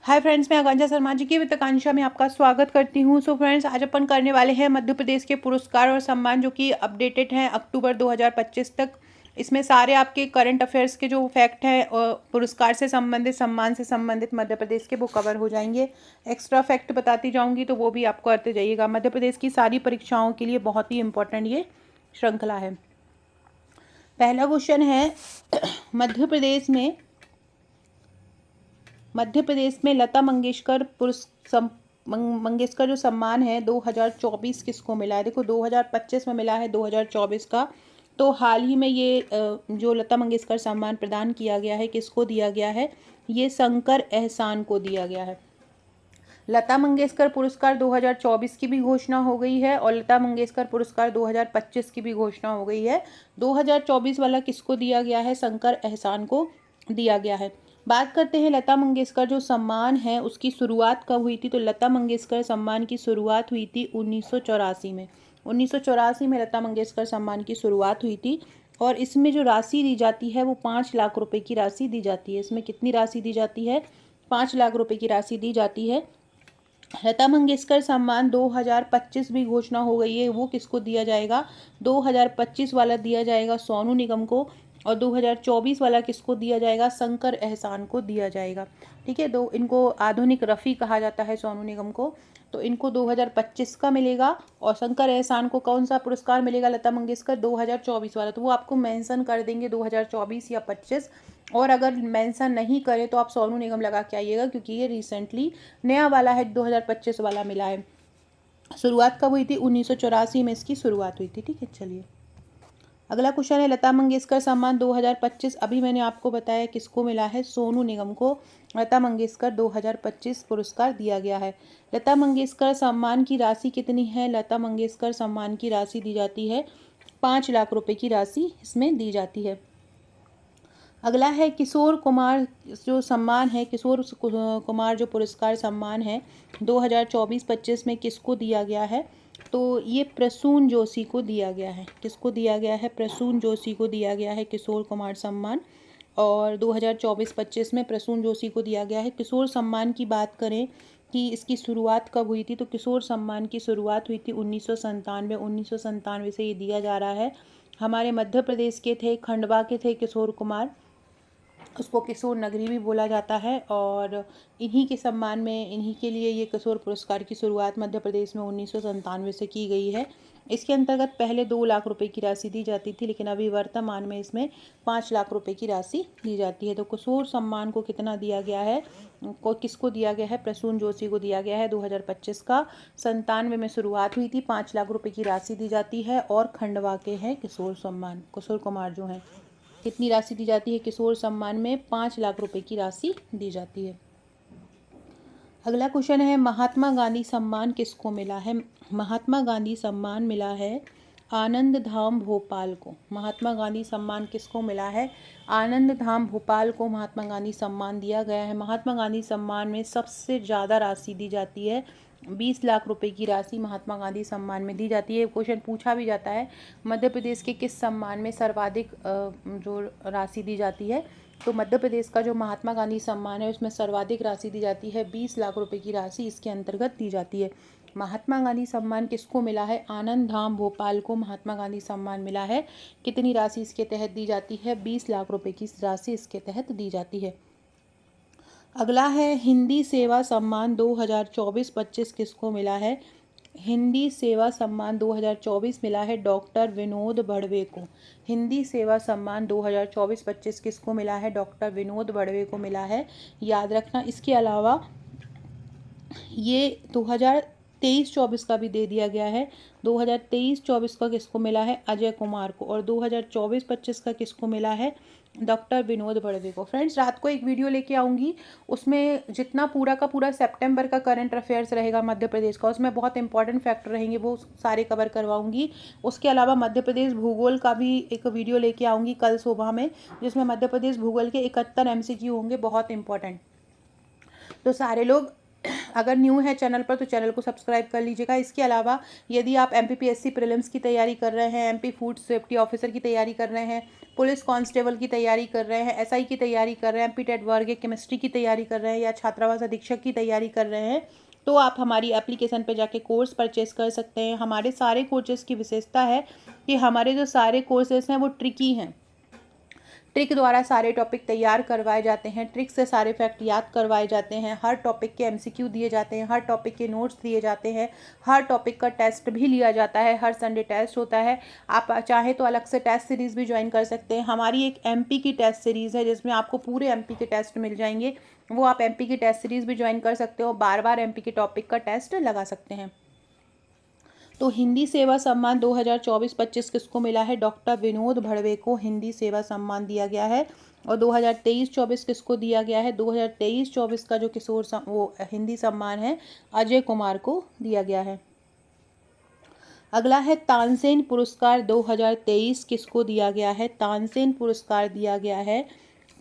Hi friends, मैं आकांक्षा शर्मा जी की वित्ताकांक्षा में आपका स्वागत करती हूँ। सो फ्रेंड्स, आज अपन करने वाले हैं मध्य प्रदेश के पुरस्कार और सम्मान जो कि अपडेटेड हैं अक्टूबर 2025 तक। इसमें सारे आपके करंट अफेयर्स के जो फैक्ट हैं और पुरस्कार से संबंधित, सम्मान से संबंधित मध्य प्रदेश के, वो कवर हो जाएंगे। एक्स्ट्रा फैक्ट बताती जाऊँगी तो वो भी आपको आते जाइएगा। मध्य प्रदेश की सारी परीक्षाओं के लिए बहुत ही इंपॉर्टेंट ये श्रृंखला है। पहला क्वेश्चन है, मध्य प्रदेश में लता मंगेशकर मंगेशकर जो सम्मान है 2024 किसको मिला है। देखो, 2025 में मिला है, 2024 का तो हाल ही में ये जो लता मंगेशकर सम्मान प्रदान किया गया है, किसको दिया गया है, ये शंकर एहसान को दिया गया है। लता मंगेशकर पुरस्कार 2024 की भी घोषणा हो गई है और लता मंगेशकर पुरस्कार 2025 की भी घोषणा हो गई है। 2024 वाला किसको दिया गया है, शंकर एहसान को दिया गया है। बात करते हैं लता मंगेशकर जो सम्मान है उसकी शुरुआत कब हुई थी। तो लता मंगेशकर सम्मान की शुरुआत हुई थी 1984 में। 1984 में लता मंगेशकर सम्मान की शुरुआत हुई थी और इसमें जो राशि दी जाती है वो 5 लाख रुपए की राशि दी जाती है। इसमें कितनी राशि दी जाती है, 5 लाख रुपए की राशि दी जाती है। लता मंगेशकर सम्मान 2025 भी घोषणा हो गई है, वो किसको दिया जाएगा, 2025 वाला दिया जाएगा सोनू निगम को और 2024 वाला किसको दिया जाएगा, शंकर एहसान को दिया जाएगा। ठीक है, दो इनको आधुनिक रफ़ी कहा जाता है सोनू निगम को, तो इनको 2025 का मिलेगा और शंकर एहसान को कौन सा पुरस्कार मिलेगा, लता मंगेशकर 2024 वाला। तो वो आपको मेंशन कर देंगे 2024 या 25, और अगर मेंशन नहीं करे तो आप सोनू निगम लगा के आइएगा क्योंकि ये रिसेंटली नया वाला है, 2025 वाला मिला है। शुरुआत कब हुई थी, 1984 में इसकी शुरुआत हुई थी। ठीक है, चलिए अगला क्वेश्चन है, लता मंगेशकर सम्मान 2025 अभी मैंने आपको बताया किसको मिला है, सोनू निगम को लता मंगेशकर 2025 पुरस्कार दिया गया है। लता मंगेशकर सम्मान की राशि कितनी है, लता मंगेशकर सम्मान की राशि दी जाती है 5 लाख रुपए की राशि इसमें दी जाती है। अगला है किशोर कुमार जो सम्मान है, किशोर कुमार जो पुरस्कार सम्मान है 2024-25 में किसको दिया गया है, तो ये प्रसून जोशी को दिया गया है। किसको दिया गया है, प्रसून जोशी को दिया गया है किशोर कुमार सम्मान, और 2024-25 में प्रसून जोशी को दिया गया है। किशोर सम्मान की बात करें कि इसकी शुरुआत कब हुई थी, तो किशोर सम्मान की शुरुआत हुई थी 1997। 1997 से ये दिया जा रहा है। हमारे मध्य प्रदेश के थे, खंडवा के थे किशोर कुमार, उसको किशोर नगरी भी बोला जाता है, और इन्हीं के सम्मान में, इन्हीं के लिए ये किशोर पुरस्कार की शुरुआत मध्य प्रदेश में 1997 से की गई है। इसके अंतर्गत पहले 2 लाख रुपए की राशि दी जाती थी, लेकिन अभी वर्तमान में इसमें 5 लाख रुपए की राशि दी जाती है। तो किशोर सम्मान को कितना दिया गया है, किसको दिया गया है, प्रसून जोशी को दिया गया है 2025 का। 97 में शुरुआत हुई थी, 5 लाख रुपए की राशि दी जाती है, और खंडवा के हैं किशोर सम्मान, किशोर कुमार जो हैं। कितनी राशि दी जाती है किशोर सम्मान में, 5 लाख रुपए की राशि दी जाती है। अगला क्वेश्चन है, महात्मा गांधी सम्मान किसको मिला है। महात्मा गांधी सम्मान मिला है आनंद धाम भोपाल को। महात्मा गांधी सम्मान किसको मिला है, आनंद धाम भोपाल को महात्मा गांधी सम्मान दिया गया है। महात्मा गांधी सम्मान में सबसे ज़्यादा राशि दी जाती है, 20 लाख रुपए की राशि महात्मा गांधी सम्मान में दी जाती है। क्वेश्चन पूछा भी जाता है, मध्य प्रदेश के किस सम्मान में सर्वाधिक जो राशि दी जाती है, तो मध्य प्रदेश का जो महात्मा गांधी सम्मान है उसमें सर्वाधिक राशि दी जाती है, 20 लाख रुपए की राशि इसके अंतर्गत दी जाती है। महात्मा गांधी सम्मान किसको मिला है, आनंद धाम भोपाल को महात्मा गांधी सम्मान मिला है। कितनी राशि इसके तहत दी जाती है, 20 लाख रुपए की राशि इसके तहत दी जाती है। अगला है, हिंदी सेवा सम्मान 2024-25 किसको मिला है। हिंदी सेवा सम्मान 2024 मिला है डॉक्टर विनोद बड़वे को। हिंदी सेवा सम्मान 2024-25 किसको मिला है, डॉक्टर विनोद बड़वे को मिला है, याद रखना। इसके अलावा ये 2023-24 का भी दे दिया गया है। 2023-24 का किसको मिला है, अजय कुमार को, और 2024-25 का किसको मिला है, डॉक्टर विनोद बड़वे को। फ्रेंड्स, रात को एक वीडियो लेके आऊँगी, उसमें जितना पूरा का पूरा सितंबर का करंट अफेयर्स रहेगा मध्य प्रदेश का, उसमें बहुत इंपॉर्टेंट फैक्टर रहेंगे, वो सारे कवर करवाऊँगी। उसके अलावा मध्य प्रदेश भूगोल का भी एक वीडियो लेके आऊँगी कल सुबह में, जिसमें मध्य प्रदेश भूगोल के 71 MCQ होंगे, बहुत इंपॉर्टेंट। तो सारे लोग अगर न्यू है चैनल पर तो चैनल को सब्सक्राइब कर लीजिएगा। इसके अलावा यदि आप MPPSC प्रीलिम्स की तैयारी कर रहे हैं, MP फूड सेफ्टी ऑफिसर की तैयारी कर रहे हैं, पुलिस कांस्टेबल की तैयारी कर रहे हैं, SI की तैयारी कर रहे हैं, MP टेट वर्ग केमिस्ट्री की तैयारी कर रहे हैं या छात्रावास अधीक्षक की तैयारी कर रहे हैं, तो आप हमारी एप्लीकेशन पर जाके कोर्स परचेस कर सकते हैं। हमारे सारे कोर्सेज की विशेषता है कि हमारे जो सारे कोर्सेज हैं वो ट्रिकी हैं। ट्रिक द्वारा सारे टॉपिक तैयार करवाए जाते हैं, ट्रिक से सारे फैक्ट याद करवाए जाते हैं, हर टॉपिक के MCQ दिए जाते हैं, हर टॉपिक के नोट्स दिए जाते हैं, हर टॉपिक का टेस्ट भी लिया जाता है, हर संडे टेस्ट होता है। आप चाहें तो अलग से टेस्ट सीरीज़ भी ज्वाइन कर सकते हैं। हमारी एक MP की टेस्ट सीरीज़ है जिसमें आपको पूरे MP के टेस्ट मिल जाएंगे, वो आप MP की टेस्ट सीरीज़ भी ज्वाइन कर सकते हो, बार बार MP के टॉपिक का टेस्ट लगा सकते हैं। तो हिंदी सेवा सम्मान 2024-25 किसको मिला है? डॉक्टर विनोद भड़वे को हिंदी सेवा सम्मान दिया गया है। और 2023-24 किसको दिया गया है? 2023-24 का जो वो हिंदी सम्मान है अजय कुमार को दिया गया है। अगला है तानसेन पुरस्कार 2023 किसको दिया गया है? तानसेन पुरस्कार दिया गया है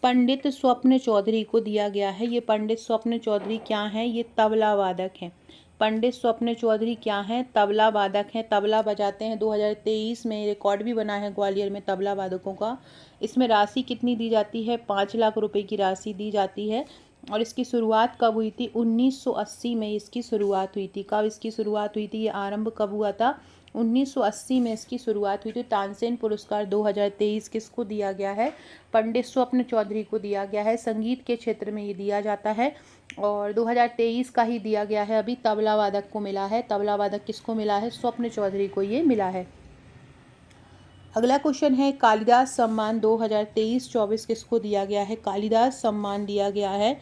पंडित स्वप्न चौधरी को दिया गया है। ये पंडित स्वप्न चौधरी क्या हैं? ये तबला वादक हैं। पंडित स्वप्न चौधरी क्या हैं? तबला वादक हैं, तबला बजाते हैं। 2023 में रिकॉर्ड भी बना है ग्वालियर में तबला वादकों का। इसमें राशि कितनी दी जाती है? 5 लाख रुपए की राशि दी जाती है। और इसकी शुरुआत कब हुई थी? 1980 में इसकी शुरुआत हुई थी। कब इसकी शुरुआत हुई थी? ये आरंभ कब हुआ था? 1980 में इसकी शुरुआत हुई थी। तानसेन पुरस्कार 2023 किसको दिया गया है? पंडित स्वप्न चौधरी को दिया गया है। संगीत के क्षेत्र में ये दिया जाता है और 2023 का ही दिया गया है। अभी तबला वादक को मिला है। तबला वादक किसको मिला है? स्वप्न चौधरी को ये मिला है। अगला क्वेश्चन है कालिदास सम्मान 2023-24 किसको दिया गया है? कालिदास सम्मान दिया गया है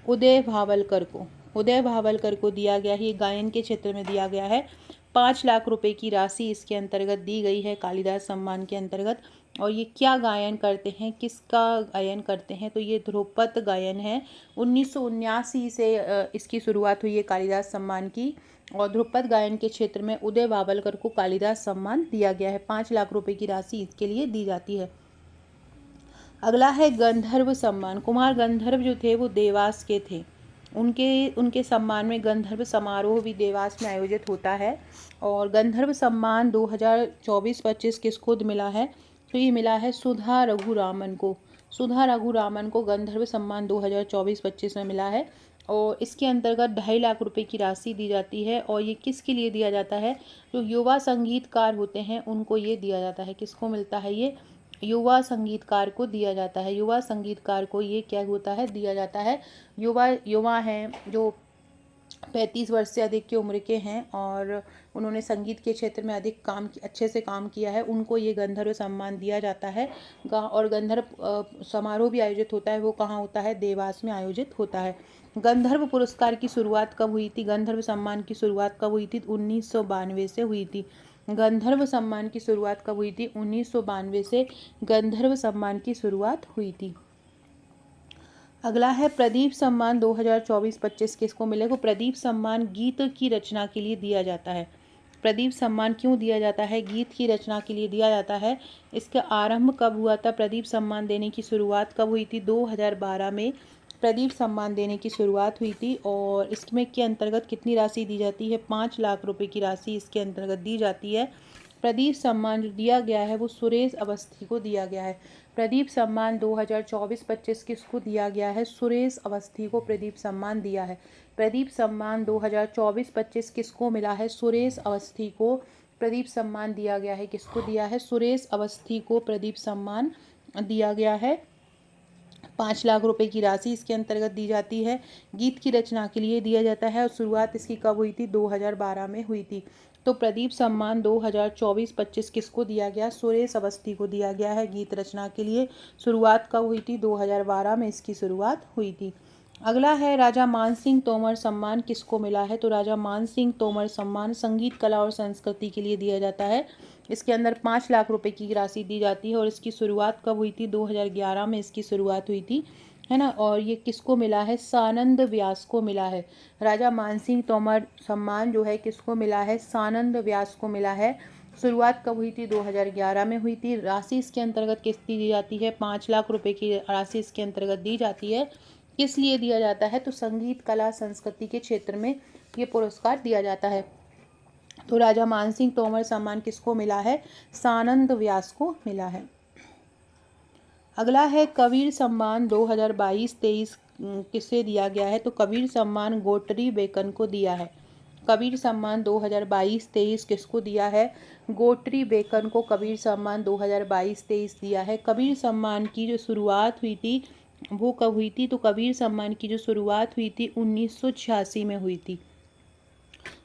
उदय भावलकर को। उदय भावलकर को दिया गया है। ये गायन के क्षेत्र में दिया गया है। 5 लाख रुपए की राशि इसके अंतर्गत दी गई है कालिदास सम्मान के अंतर्गत। और ये क्या गायन करते हैं? किसका गायन करते हैं? तो ये ध्रुपद गायन है। 1979 से इसकी शुरुआत हुई है कालिदास सम्मान की। और ध्रुपद गायन के क्षेत्र में उदय भावलकर को कालिदास सम्मान दिया गया है। 5 लाख रुपए की राशि इसके लिए दी जाती है। अगला है गंधर्व सम्मान। कुमार गंधर्व जो थे वो देवास के थे। उनके सम्मान में गंधर्व समारोह भी देवास में आयोजित होता है। और गंधर्व सम्मान 2024-25 किसको मिला है? तो ये मिला है सुधा रघुरामन को। सुधा रघुरामन को गंधर्व सम्मान 2024-25 में मिला है। और इसके अंतर्गत 2.5 लाख रुपए की राशि दी जाती है। और ये किसके लिए दिया जाता है? जो युवा संगीतकार होते हैं उनको ये दिया जाता है। किसको मिलता है? ये युवा संगीतकार को दिया जाता है। युवा संगीतकार को ये क्या होता है? दिया जाता है। युवा हैं जो 35 वर्ष से अधिक की उम्र के हैं और उन्होंने संगीत के क्षेत्र में अधिक अच्छे से काम किया है, उनको ये गंधर्व सम्मान दिया जाता है। और गंधर्व समारोह भी आयोजित होता है। वो कहाँ होता है? देवास में आयोजित होता है। गंधर्व पुरस्कार की शुरुआत कब हुई थी? गंधर्व सम्मान की शुरुआत कब हुई थी? 1992 से हुई थी। गंधर्व सम्मान की शुरुआत कब हुई थी? 1992 से गंधर्व सम्मान की शुरुआत हुई थी। अगला है प्रदीप सम्मान 2024-25 किसको मिलेगा? प्रदीप सम्मान गीत की रचना के लिए दिया जाता है। प्रदीप सम्मान क्यों दिया जाता है? गीत की रचना के लिए दिया जाता है। इसका आरंभ कब हुआ था? प्रदीप सम्मान देने की शुरुआत कब हुई थी? 2012 में प्रदीप सम्मान देने की शुरुआत हुई थी। और इसमें के अंतर्गत कितनी राशि दी जाती है? 5 लाख रुपए की राशि इसके अंतर्गत दी जाती है। प्रदीप सम्मान जो दिया गया है वो सुरेश अवस्थी को दिया गया है। प्रदीप सम्मान 2024-25 किसको दिया गया है? सुरेश अवस्थी को प्रदीप सम्मान दिया है। प्रदीप सम्मान 2024-25 किसको मिला है? सुरेश अवस्थी को प्रदीप सम्मान दिया गया है। किसको दिया है? सुरेश अवस्थी को प्रदीप सम्मान दिया गया है। 5 लाख रुपए की राशि इसके अंतर्गत दी जाती है। गीत की रचना के लिए दिया जाता है। और शुरुआत इसकी कब हुई थी? 2012 में हुई थी। तो प्रदीप सम्मान 2024-25 किसको दिया गया? सुरेश अवस्थी को दिया गया है गीत रचना के लिए। शुरुआत कब हुई थी? 2012 में इसकी शुरुआत हुई थी। अगला है राजा मानसिंह तोमर सम्मान किसको मिला है? तो राजा मानसिंह तोमर सम्मान संगीत कला और संस्कृति के लिए दिया जाता है। इसके अंदर 5 लाख रुपए की राशि दी जाती है। और इसकी शुरुआत कब हुई थी? 2011 में इसकी शुरुआत हुई थी, है ना। और ये किसको मिला है? सानंद व्यास को मिला है। राजा मानसिंह तोमर सम्मान जो है किसको मिला है? सानंद व्यास को मिला है। शुरुआत कब हुई थी? 2011 में हुई थी। राशि इसके अंतर्गत कितनी दी जाती है? 5 लाख रुपए की राशि इसके अंतर्गत दी जाती है। किस लिए दिया जाता है? तो संगीत कला संस्कृति के क्षेत्र में ये पुरस्कार दिया जाता है। तो राजा मानसिंह तोमर सम्मान किसको मिला है? सानंद व्यास को मिला है। अगला है कबीर सम्मान 2022-23 किसे दिया गया है? तो कबीर सम्मान गोटरी बेकन को दिया है। कबीर सम्मान 2022-23 किसको दिया है? गोटरी बेकन को कबीर सम्मान 2022-23 दिया है। कबीर सम्मान की जो शुरुआत हुई थी वो कब हुई थी? तो कबीर सम्मान की जो शुरुआत हुई थी 1986 में हुई थी।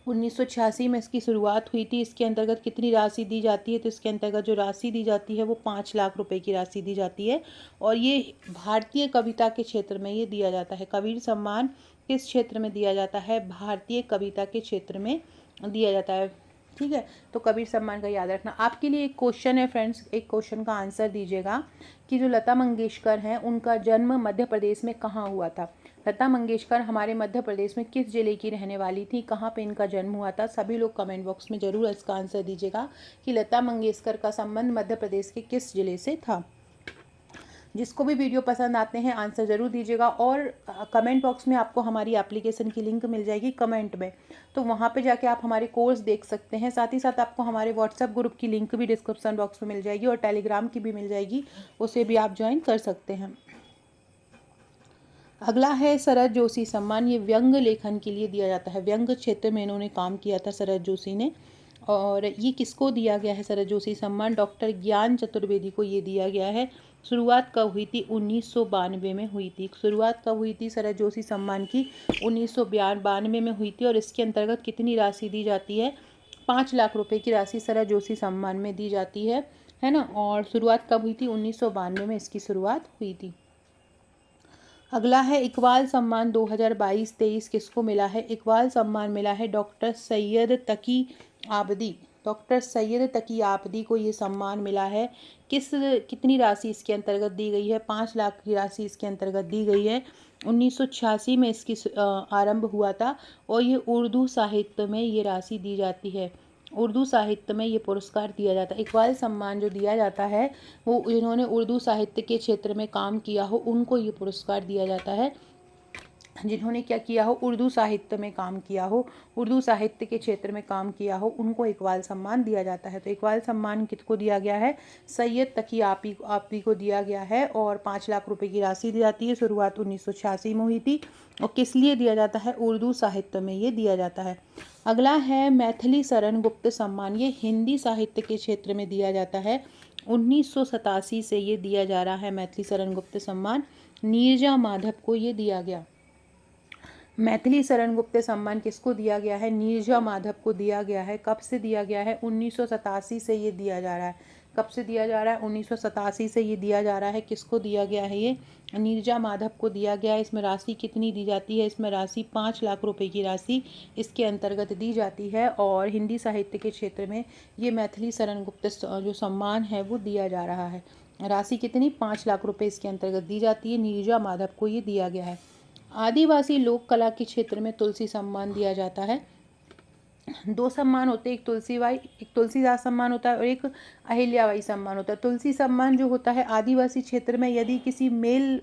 1986 में इसकी शुरुआत हुई थी। इसके अंतर्गत कितनी राशि दी जाती है? तो इसके अंतर्गत जो राशि दी जाती है वो 5 लाख रुपए की राशि दी जाती है और ये भारतीय कविता के क्षेत्र में ये दिया जाता है। कबीर सम्मान किस क्षेत्र में दिया जाता है? भारतीय कविता के क्षेत्र में दिया जाता है। ठीक है, तो कबीर सम्मान का याद रखना। आपके लिए एक क्वेश्चन है फ्रेंड्स, एक क्वेश्चन का आंसर दीजिएगा कि जो लता मंगेशकर हैं उनका जन्म मध्य प्रदेश में कहाँ हुआ था? लता मंगेशकर हमारे मध्य प्रदेश में किस जिले की रहने वाली थी? कहाँ पे इनका जन्म हुआ था? सभी लोग कमेंट बॉक्स में ज़रूर इसका आंसर दीजिएगा कि लता मंगेशकर का संबंध मध्य प्रदेश के किस जिले से था। जिसको भी वीडियो पसंद आते हैं आंसर ज़रूर दीजिएगा और कमेंट बॉक्स में आपको हमारी एप्लीकेशन की लिंक मिल जाएगी कमेंट में, तो वहाँ पे जाके आप हमारे कोर्स देख सकते हैं। साथ ही साथ आपको हमारे व्हाट्सएप ग्रुप की लिंक भी डिस्क्रिप्शन बॉक्स में मिल जाएगी और टेलीग्राम की भी मिल जाएगी, उसे भी आप ज्वाइन कर सकते हैं। अगला है शरद जोशी सम्मान। ये व्यंग लेखन के लिए दिया जाता है। व्यंग क्षेत्र में इन्होंने काम किया था शरद जोशी ने। और ये किसको दिया गया है शरद जोशी सम्मान? डॉक्टर ज्ञान चतुर्वेदी को ये दिया गया है। शुरुआत कब हुई थी? 1992 में हुई थी। शुरुआत कब हुई थी शरद जोशी सम्मान की? 1992 में हुई थी और इसके अंतर्गत कितनी राशि दी जाती है? 5 लाख रुपए की राशि शरद जोशी सम्मान में दी जाती है ना। और शुरुआत कब हुई थी? 1992 में इसकी शुरुआत हुई थी। अगला है इकबाल सम्मान 2022-23 किसको मिला है? इकबाल सम्मान मिला है डॉक्टर सैयद तकी आबदी। डॉक्टर सैयद तकी आबदी को ये सम्मान मिला है। कितनी राशि इसके अंतर्गत दी गई है? 5 लाख की राशि इसके अंतर्गत दी गई है। 1986 में इसकी आरंभ हुआ था और ये उर्दू साहित्य में ये राशि दी जाती है। उर्दू साहित्य में ये पुरस्कार दिया जाता है। इकबाल सम्मान जो दिया जाता है वो इन्होंने उर्दू साहित्य के क्षेत्र में काम किया हो उनको ये पुरस्कार दिया जाता है। जिन्होंने क्या किया हो? उर्दू साहित्य में काम किया हो, उर्दू साहित्य के क्षेत्र में काम किया हो, उनको इकबाल सम्मान दिया जाता है। तो इकबाल सम्मान किसको दिया गया है? सैयद तकी आबदी को दिया गया है और 5 लाख रुपए की राशि दी जाती है। शुरुआत 1986 में हुई थी और किस लिए दिया जाता है? उर्दू साहित्य में ये दिया जाता है। अगला है मैथिली शरण गुप्त सम्मान। ये हिंदी साहित्य के क्षेत्र में दिया जाता है। 1987 से ये दिया जा रहा है मैथिली शरण गुप्त सम्मान। नीरजा माधव को ये दिया गया। मैथिली शरण गुप्त सम्मान किसको दिया गया है? नीरजा माधव को दिया गया है। कब से दिया गया है? 1987 से ये दिया जा रहा है। कब से दिया जा रहा है? 1987 से ये दिया जा रहा है। किसको दिया गया है? ये नीरजा माधव को दिया गया है। इसमें राशि कितनी दी जाती है? इसमें राशि 5 लाख रुपए की राशि इसके अंतर्गत दी जाती है और हिंदी साहित्य के क्षेत्र में ये मैथिली शरण गुप्त जो सम्मान है वो दिया जा रहा है। राशि कितनी? 5 लाख रुपए इसके अंतर्गत दी जाती है। नीरजा माधव को ये दिया गया है। आदिवासी लोक कला के क्षेत्र में तुलसी सम्मान दिया जाता है। 2 सम्मान होते हैं, एक तुलसीदास सम्मान होता है और एक अहिल्याबाई सम्मान होता है। तुलसी सम्मान जो होता है आदिवासी क्षेत्र में यदि किसी मेल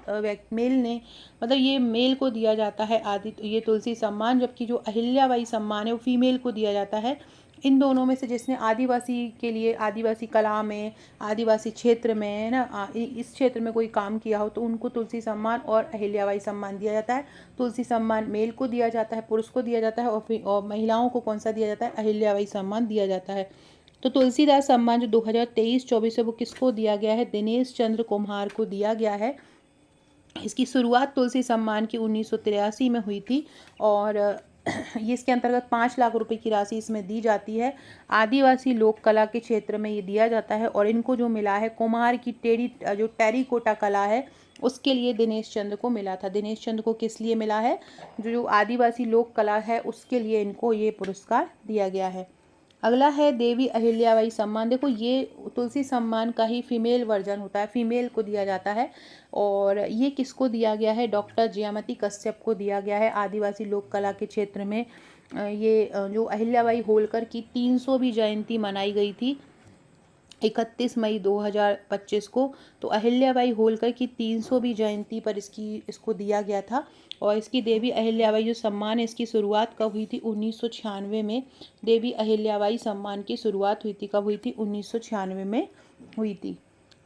ने मतलब ये मेल को दिया जाता है ये तुलसी सम्मान, जबकि जो अहिल्याबाई सम्मान है वो फीमेल को दिया जाता है। इन दोनों में से जिसने आदिवासी के लिए आदिवासी कला में आदिवासी क्षेत्र में ना इस क्षेत्र में कोई काम किया हो तो उनको तुलसी सम्मान और अहिल्याबाई सम्मान दिया जाता है। तुलसी सम्मान मेल को दिया जाता है, पुरुष को दिया जाता है और महिलाओं को कौन सा दिया जाता है? अहिल्याबाई सम्मान दिया जाता है। तो तुलसीदास सम्मान जो 2023-24 है वो किसको दिया गया है? दिनेश चंद्र कुम्हार को दिया गया है। इसकी शुरुआत तुलसी सम्मान की 1983 में हुई थी और ये इसके अंतर्गत 5 लाख रुपए की राशि इसमें दी जाती है। आदिवासी लोक कला के क्षेत्र में ये दिया जाता है और इनको जो मिला है कुम्हार की जो टेरिकोटा कला है उसके लिए दिनेश चंद्र को मिला था। दिनेश चंद्र को किस लिए मिला है? जो आदिवासी लोक कला है उसके लिए इनको ये पुरस्कार दिया गया है। अगला है देवी अहिल्याबाई सम्मान। देखो ये तुलसी सम्मान का ही फीमेल वर्जन होता है, फीमेल को दिया जाता है और ये किसको दिया गया है? डॉक्टर जयामती कश्यप को दिया गया है। आदिवासी लोक कला के क्षेत्र में ये जो अहिल्याबाई होलकर की 300वीं जयंती मनाई गई थी 31 मई 2025 को। तो अहिल्याबाई होलकर की 300वीं जयंती पर इसको दिया गया था। और इसकी देवी अहिल्याबाई जो सम्मान है, इसकी शुरुआत कब हुई थी? 1996 में देवी अहिल्याबाई सम्मान की शुरुआत हुई थी। कब हुई थी? 1996 में हुई थी।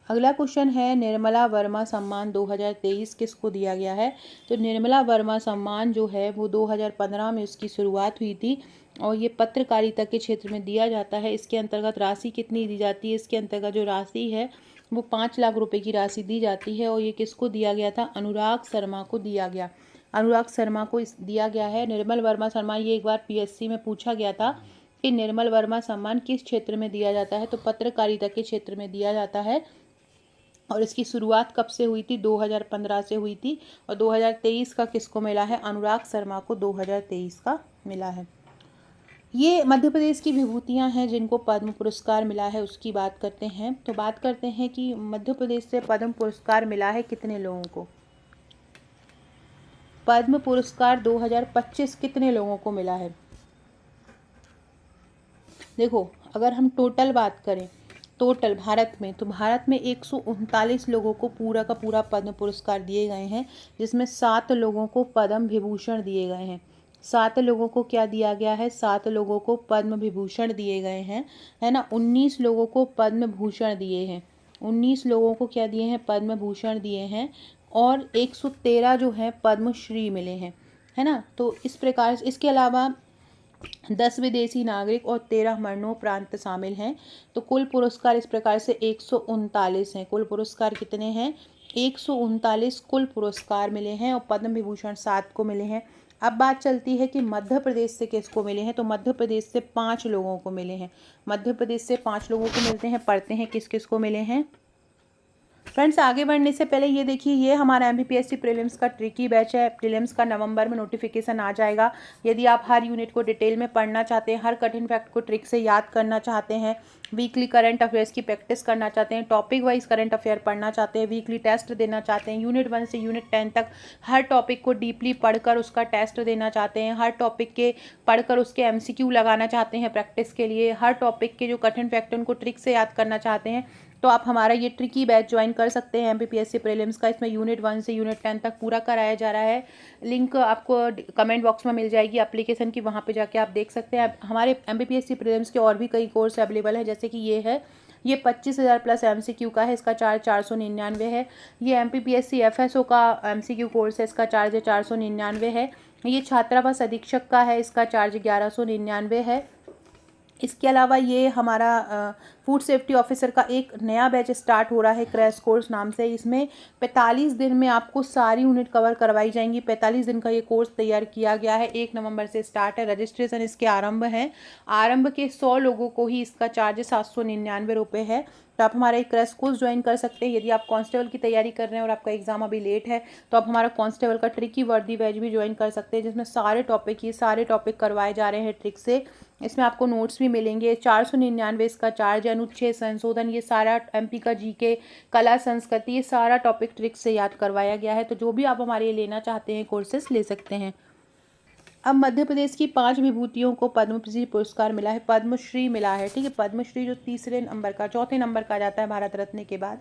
अगला क्वेश्चन है, निर्मला वर्मा सम्मान 2023 किसको दिया गया है? तो निर्मला वर्मा सम्मान जो है वो 2015 में उसकी शुरुआत हुई थी और ये पत्रकारिता के क्षेत्र में दिया जाता है। इसके अंतर्गत राशि कितनी दी जाती है? इसके अंतर्गत जो राशि है वो 5 लाख रुपए की राशि दी जाती है। और ये किसको दिया गया था? अनुराग शर्मा को दिया गया। अनुराग शर्मा को दिया गया है निर्मल वर्मा सम्मान। ये एक बार पीएससी में पूछा गया था कि निर्मल वर्मा सम्मान किस क्षेत्र में दिया जाता है? तो पत्रकारिता के क्षेत्र में दिया जाता है। और इसकी शुरुआत कब से हुई थी? 2015 से हुई थी। और 2023 का किसको मिला है? अनुराग शर्मा को 2023 का मिला है। ये मध्य प्रदेश की विभूतियां हैं जिनको पद्म पुरस्कार मिला है, उसकी बात करते हैं। तो बात करते हैं कि मध्य प्रदेश से पद्म पुरस्कार मिला है कितने लोगों को? पद्म पुरस्कार 2025 कितने लोगों को मिला है? देखो, अगर हम टोटल बात करें, टोटल भारत में, तो भारत में 139 लोगों को पूरा का पूरा पद्म पुरस्कार दिए गए हैं, जिसमें 7 लोगों को पद्म विभूषण दिए गए हैं। 7 लोगों को क्या दिया गया है? 7 लोगों को पद्म विभूषण दिए गए हैं, है ना। 19 लोगों को पद्म भूषण दिए हैं। 19 लोगों को क्या दिए हैं? पद्म भूषण दिए हैं। और 113 जो हैं पद्मश्री मिले हैं, है ना। तो इस प्रकार से, इसके अलावा 10 विदेशी नागरिक और 13 मरणोपरांत शामिल हैं। तो कुल पुरस्कार इस प्रकार से 139 हैं। कुल पुरस्कार कितने हैं? 139 कुल पुरस्कार मिले हैं और पद्म विभूषण 7 को मिले हैं। अब बात चलती है कि मध्य प्रदेश से किसको मिले हैं? तो मध्य प्रदेश से 5 लोगों को मिले हैं। मध्य प्रदेश से 5 लोगों को मिलते हैं। पढ़ते हैं किस किस को मिले हैं। फ्रेंड्स, आगे बढ़ने से पहले ये देखिए, ये हमारा एमपीपीएससी प्रीलिम्स का ट्रिकी बैच है। प्रीलिम्स का नवंबर में नोटिफिकेशन आ जाएगा। यदि आप हर यूनिट को डिटेल में पढ़ना चाहते हैं, हर कठिन फैक्ट को ट्रिक से याद करना चाहते हैं, वीकली करंट अफेयर्स की प्रैक्टिस करना चाहते हैं, टॉपिक वाइज करंट अफेयर पढ़ना चाहते हैं, वीकली टेस्ट देना चाहते हैं, यूनिट 1 से यूनिट 10 तक हर टॉपिक को डीपली पढ़कर उसका टेस्ट देना चाहते हैं, हर टॉपिक के पढ़कर उसके एमसीक्यू लगाना चाहते हैं प्रैक्टिस के लिए, हर टॉपिक के जो कठिन फैक्ट उनको ट्रिक से याद करना चाहते हैं, तो आप हमारा ये ट्रिकी बैच ज्वाइन कर सकते हैं एमपीपीएससी प्रीलिम्स का। इसमें यूनिट 1 से यूनिट 10 तक पूरा कराया जा रहा है। लिंक आपको कमेंट बॉक्स में मिल जाएगी एप्लीकेशन की, वहाँ पे जाके आप देख सकते हैं। हमारे एमपीपीएससी प्रीलिम्स के और भी कई कोर्स अवेलेबल है, जैसे कि ये है, ये 25,000 प्लस एमसीक्यू का है, इसका चार्ज 499 है। ये एमपीपीएससी एफएसओ का एमसीक्यू कोर्स है, इसका चार्ज 499 है। ये छात्रावास अधीक्षक का है, इसका चार्ज 1199 है। इसके अलावा ये हमारा फूड सेफ्टी ऑफिसर का एक नया बैच स्टार्ट हो रहा है, क्रैश कोर्स नाम से। इसमें 45 दिन में आपको सारी यूनिट कवर करवाई जाएंगी। 45 दिन का ये कोर्स तैयार किया गया है। 1 नवंबर से स्टार्ट है। रजिस्ट्रेशन इसके आरंभ है। आरंभ के 100 लोगों को ही इसका चार्ज 799 रुपये है। तो आप हमारा एक क्रैश कोर्स ज्वाइन कर सकते हैं। यदि आप कांस्टेबल की तैयारी कर रहे हैं और आपका एग्जाम अभी लेट है, तो आप हमारा कांस्टेबल का ट्रिकी वर्दी बैच भी ज्वाइन कर सकते हैं, जिसमें सारे टॉपिक करवाए जा रहे हैं ट्रिक से। इसमें आपको नोट्स भी मिलेंगे। 499 इसका चार्ज है। अनुच्छेद संशोधन, ये सारा एमपी का जीके, कला संस्कृति, ये सारा टॉपिक ट्रिक से याद करवाया गया है। तो जो भी आप हमारे लेना चाहते हैं कोर्सेस ले सकते हैं। अब मध्य प्रदेश की 5 विभूतियों को पद्मश्री पुरस्कार मिला है, पद्मश्री मिला है, ठीक है। पद्मश्री जो चौथे नंबर का आ जाता है भारत रत्न के बाद,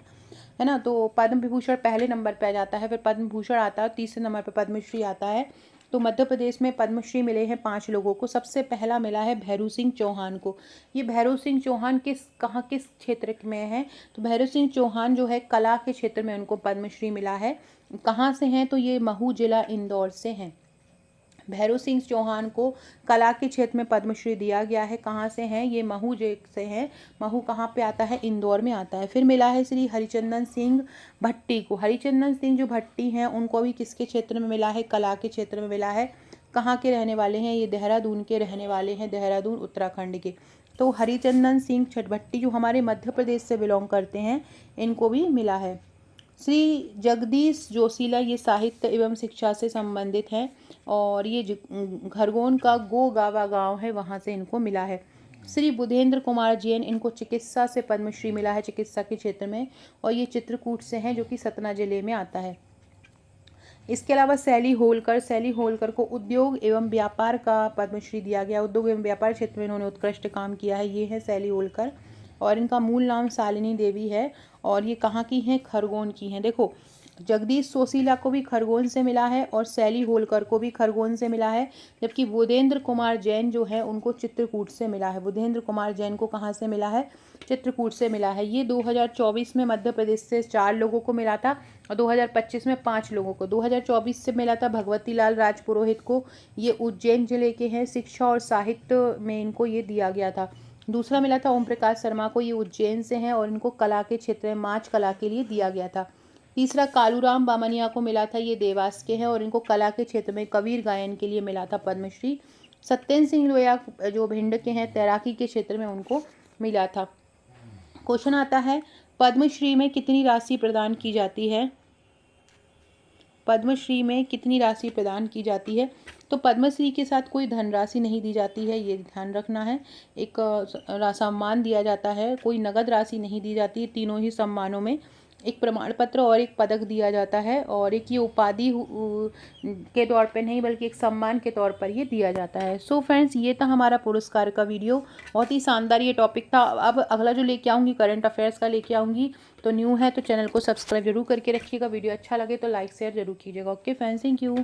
है ना। तो पद्म विभूषण पहले नंबर पे आ जाता है, फिर पद्म भूषण आता है, तीसरे नंबर पे पद्मश्री आता है। तो मध्य प्रदेश में पद्मश्री मिले हैं 5 लोगों को। सबसे पहला मिला है भैरू सिंह चौहान को। ये भैरू सिंह चौहान किस क्षेत्र में है? तो भैरू सिंह चौहान जो है कला के क्षेत्र में उनको पद्मश्री मिला है। कहाँ से हैं? तो ये महू जिला इंदौर से हैं। भैरू सिंह चौहान को कला के क्षेत्र में पद्मश्री दिया गया है। कहाँ से हैं? ये महू से हैं। महू कहाँ पे आता है? इंदौर में आता है। फिर मिला है श्री हरिचंदन सिंह भट्टी को। हरिचंदन सिंह जो भट्टी हैं उनको भी किसके क्षेत्र में मिला है? कला के क्षेत्र में मिला है। कहाँ के रहने वाले हैं? ये देहरादून के रहने वाले हैं, देहरादून उत्तराखंड के। तो हरिचंदन सिंह छठभट्टी जो हमारे मध्य प्रदेश से बिलोंग करते हैं, इनको भी मिला है। श्री जगदीश जोशीला, ये साहित्य एवं शिक्षा से संबंधित हैं और ये खरगोन का गोगावा गांव है, वहाँ से इनको मिला है। श्री बुधेंद्र कुमार जैन, इनको चिकित्सा से पद्मश्री मिला है, चिकित्सा के क्षेत्र में, और ये चित्रकूट से हैं जो कि सतना जिले में आता है। इसके अलावा सैली होलकर को उद्योग एवं व्यापार का पद्मश्री दिया गया। उद्योग एवं व्यापार क्षेत्र में इन्होंने उत्कृष्ट काम किया है। ये है सैली होलकर। और इनका मूल नाम शालिनी देवी है और ये कहाँ की हैं, खरगोन की हैं। देखो जगदीश सोशीला को भी खरगोन से मिला है और सैली होलकर को भी खरगोन से मिला है, जबकि बुधेंद्र कुमार जैन जो है उनको चित्रकूट से मिला है। बुधेंद्र कुमार जैन को कहाँ से मिला है, चित्रकूट से मिला है। ये 2024 में मध्य प्रदेश से 4 लोगों को मिला था और 2025 में 5 लोगों को। 2024 से मिला था भगवती लाल राजपुरोहित को, ये उज्जैन जिले के हैं। शिक्षा और साहित्य में इनको ये दिया गया था। दूसरा मिला था ओम प्रकाश शर्मा को, ये उज्जैन से हैं और इनको कला के क्षेत्र में माच कला के लिए दिया गया था। तीसरा कालूराम बामनिया को मिला था, ये देवास के हैं और इनको कला के क्षेत्र में कबीर गायन के लिए मिला था पद्मश्री। सत्येंद्र सिंह लोया जो भिंड के हैं, तैराकी के क्षेत्र में उनको मिला था। क्वेश्चन आता है पद्मश्री में कितनी राशि प्रदान की जाती है, पद्मश्री में कितनी राशि प्रदान की जाती है। तो पद्मश्री के साथ कोई धनराशि नहीं दी जाती है, ये ध्यान रखना है। एक सम्मान दिया जाता है, कोई नगद राशि नहीं दी जाती। तीनों ही सम्मानों में एक प्रमाण पत्र और एक पदक दिया जाता है और एक ये उपाधि के तौर पे नहीं बल्कि एक सम्मान के तौर पर ये दिया जाता है। सो फ्रेंड्स, ये था हमारा पुरस्कार का वीडियो, बहुत ही शानदार ये टॉपिक था। अब अगला जो लेके आऊँगी करंट अफेयर्स का लेके आऊँगी, तो न्यू है तो चैनल को सब्सक्राइब जरूर करके रखिएगा। वीडियो अच्छा लगे तो लाइक शेयर जरूर कीजिएगा। Okay friends, thank you.